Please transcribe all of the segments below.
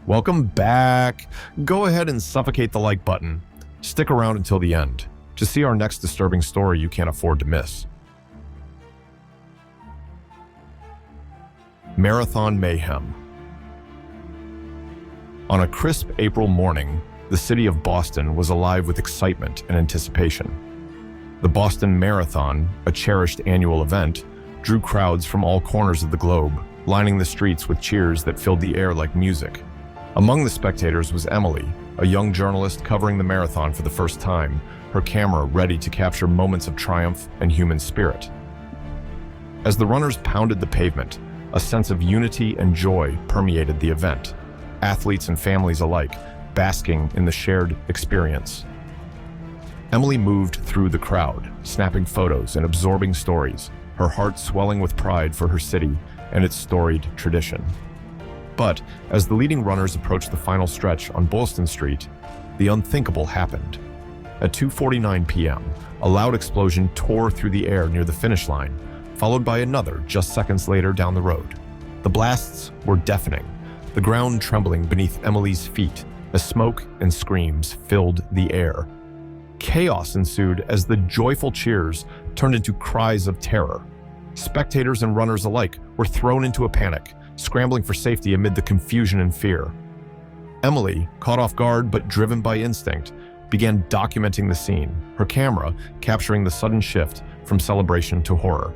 Welcome back. Go ahead and suffocate the like button. Stick around until the end to see our next disturbing story you can't afford to miss. Marathon Mayhem. On a crisp April morning, the city of Boston was alive with excitement and anticipation. The Boston Marathon, a cherished annual event, drew crowds from all corners of the globe, lining the streets with cheers that filled the air like music. Among the spectators was Emily, a young journalist covering the marathon for the first time, her camera ready to capture moments of triumph and human spirit. As the runners pounded the pavement, a sense of unity and joy permeated the event, athletes and families alike basking in the shared experience. Emily moved through the crowd, snapping photos and absorbing stories, her heart swelling with pride for her city and its storied tradition. But as the leading runners approached the final stretch on Boylston Street, the unthinkable happened. At 2:49 p.m., a loud explosion tore through the air near the finish line, followed by another just seconds later down the road. The blasts were deafening, the ground trembling beneath Emily's feet as smoke and screams filled the air. Chaos ensued as the joyful cheers turned into cries of terror. Spectators and runners alike were thrown into a panic, scrambling for safety amid the confusion and fear. Emily, caught off guard but driven by instinct, began documenting the scene, her camera capturing the sudden shift from celebration to horror.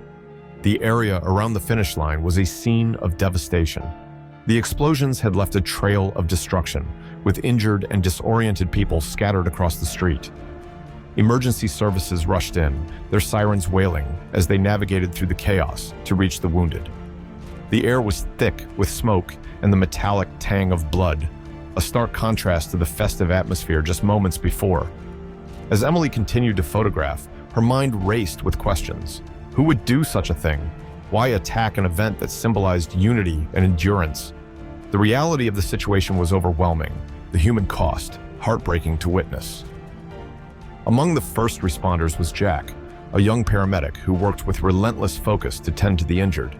The area around the finish line was a scene of devastation. The explosions had left a trail of destruction, with injured and disoriented people scattered across the street. Emergency services rushed in, their sirens wailing as they navigated through the chaos to reach the wounded. The air was thick with smoke and the metallic tang of blood, a stark contrast to the festive atmosphere just moments before. As Emily continued to photograph, her mind raced with questions. Who would do such a thing? Why attack an event that symbolized unity and endurance? The reality of the situation was overwhelming, the human cost, heartbreaking to witness. Among the first responders was Jack, a young paramedic who worked with relentless focus to tend to the injured.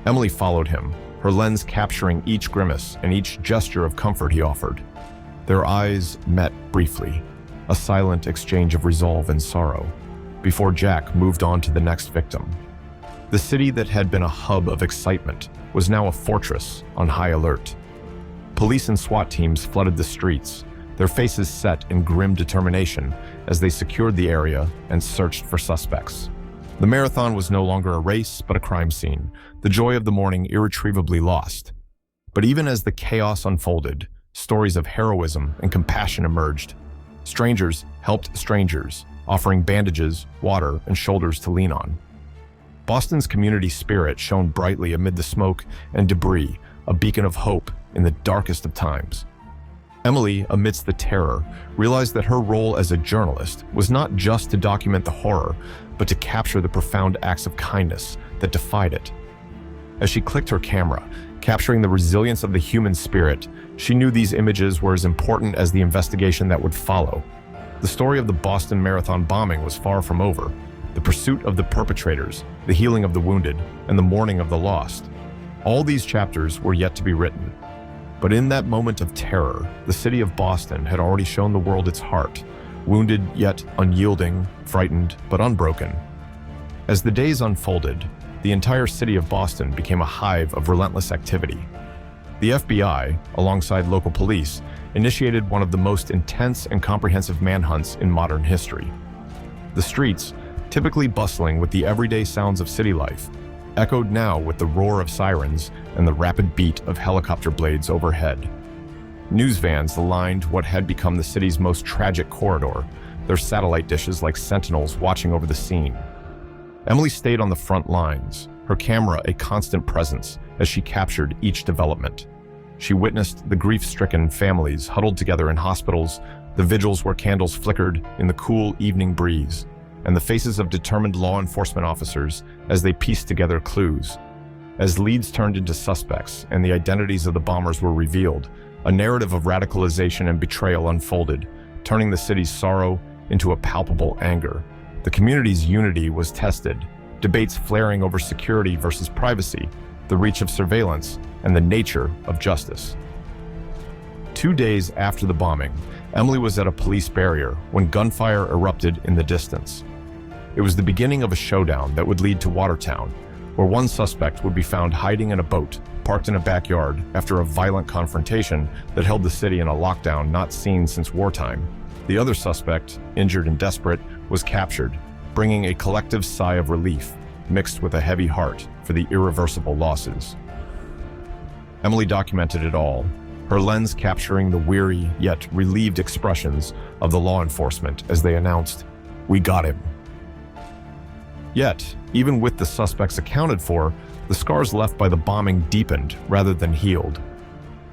Emily followed him, her lens capturing each grimace and each gesture of comfort he offered. Their eyes met briefly, a silent exchange of resolve and sorrow, before Jack moved on to the next victim. The city that had been a hub of excitement was now a fortress on high alert. Police and SWAT teams flooded the streets, their faces set in grim determination as they secured the area and searched for suspects. The marathon was no longer a race, but a crime scene, the joy of the morning irretrievably lost. But even as the chaos unfolded, stories of heroism and compassion emerged. Strangers helped strangers, offering bandages, water, and shoulders to lean on. Boston's community spirit shone brightly amid the smoke and debris, a beacon of hope in the darkest of times. Emily, amidst the terror, realized that her role as a journalist was not just to document the horror, but to capture the profound acts of kindness that defied it. As she clicked her camera, capturing the resilience of the human spirit, she knew these images were as important as the investigation that would follow. The story of the Boston Marathon bombing was far from over. The pursuit of the perpetrators, the healing of the wounded, and the mourning of the lost. All these chapters were yet to be written. But in that moment of terror, the city of Boston had already shown the world its heart, wounded yet unyielding, frightened but unbroken. As the days unfolded, the entire city of Boston became a hive of relentless activity. The FBI, alongside local police, initiated one of the most intense and comprehensive manhunts in modern history. The streets, typically bustling with the everyday sounds of city life, echoed now with the roar of sirens and the rapid beat of helicopter blades overhead. News vans lined what had become the city's most tragic corridor, their satellite dishes like sentinels watching over the scene. Emily stayed on the front lines, her camera a constant presence as she captured each development. She witnessed the grief-stricken families huddled together in hospitals, the vigils where candles flickered in the cool evening breeze, and the faces of determined law enforcement officers as they pieced together clues. As leads turned into suspects and the identities of the bombers were revealed, a narrative of radicalization and betrayal unfolded, turning the city's sorrow into a palpable anger. The community's unity was tested, debates flaring over security versus privacy, the reach of surveillance, and the nature of justice. 2 days after the bombing, Emily was at a police barrier when gunfire erupted in the distance. It was the beginning of a showdown that would lead to Watertown, where one suspect would be found hiding in a boat parked in a backyard after a violent confrontation that held the city in a lockdown not seen since wartime. The other suspect, injured and desperate, was captured, bringing a collective sigh of relief mixed with a heavy heart for the irreversible losses. Emily documented it all, her lens capturing the weary yet relieved expressions of the law enforcement as they announced, "We got him." Yet, even with the suspects accounted for, the scars left by the bombing deepened rather than healed.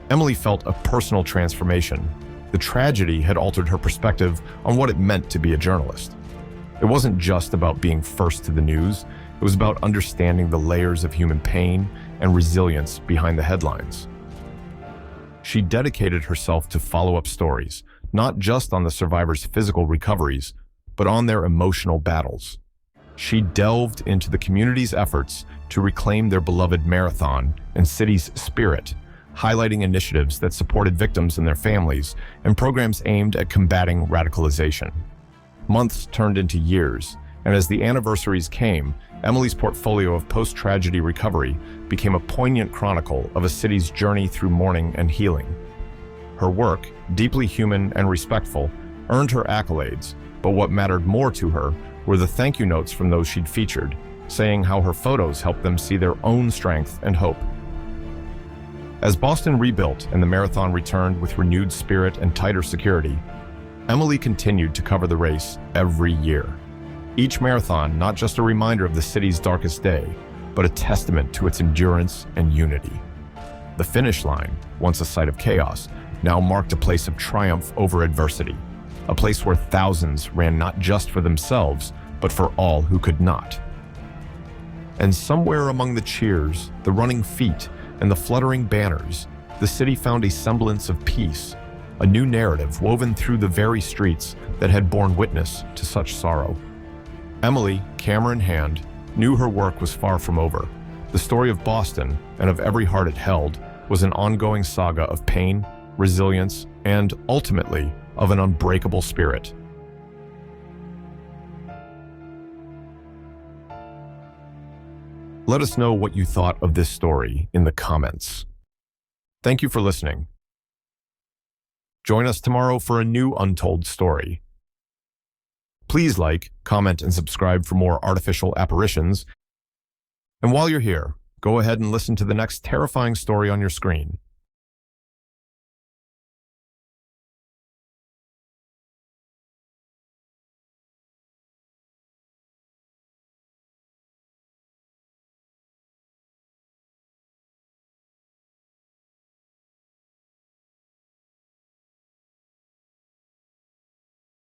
Emily felt a personal transformation. The tragedy had altered her perspective on what it meant to be a journalist. It wasn't just about being first to the news, it was about understanding the layers of human pain and resilience behind the headlines. She dedicated herself to follow-up stories, not just on the survivors' physical recoveries, but on their emotional battles. She delved into the community's efforts to reclaim their beloved marathon and city's spirit, highlighting initiatives that supported victims and their families and programs aimed at combating radicalization. Months turned into years, and as the anniversaries came, Emily's portfolio of post-tragedy recovery became a poignant chronicle of a city's journey through mourning and healing. Her work, deeply human and respectful, earned her accolades, but what mattered more to her were the thank you notes from those she'd featured, saying how her photos helped them see their own strength and hope. As Boston rebuilt and the marathon returned with renewed spirit and tighter security, Emily continued to cover the race every year. Each marathon not just a reminder of the city's darkest day, but a testament to its endurance and unity. The finish line, once a site of chaos, now marked a place of triumph over adversity, a place where thousands ran not just for themselves, but for all who could not. And somewhere among the cheers, the running feet, and the fluttering banners, the city found a semblance of peace, a new narrative woven through the very streets that had borne witness to such sorrow. Emily, camera in hand, knew her work was far from over. The story of Boston, and of every heart it held, was an ongoing saga of pain, resilience, and, ultimately, of an unbreakable spirit. Let us know what you thought of this story in the comments. Thank you for listening. Join us tomorrow for a new untold story. Please like, comment, and subscribe for more artificial apparitions. And while you're here, go ahead and listen to the next terrifying story on your screen.